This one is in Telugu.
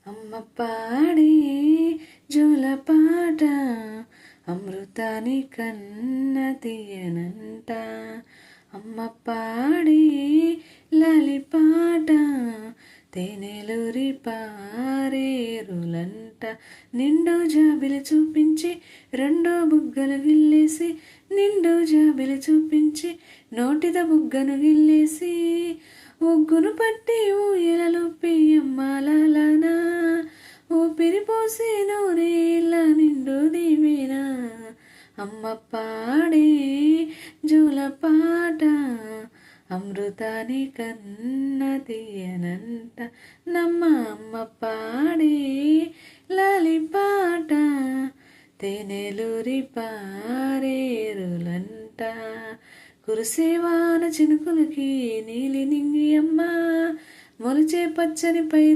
అమ్మ పాడే జోలపాట అమృతాని కన్న తీయనంట. అమ్మ పాడే లాలిపాట తేనెలూరి పారేరులంట. నిండు జాబిలి చూపించి రెండో బుగ్గలు గిల్లేసి, నిండు జాబిలి చూపించి నోటిద బుగ్గను గిల్లేసి, ఒగ్గును పట్టి ఊయలలోపి అమ్మాలనా ఊపిరి పోసి నూరేళ్ళ నిండు దీవేనా. అమ్మ పాడే జోలపాట అమృతాని కన్న తీయనంట. నమ్మ అమ్మ పాడే లాలిపాట తేనెలూరి పారేరులంట. కురిసేవాన చినుకులకి నీలి నింగి అమ్మ మొలిచే పచ్చని పై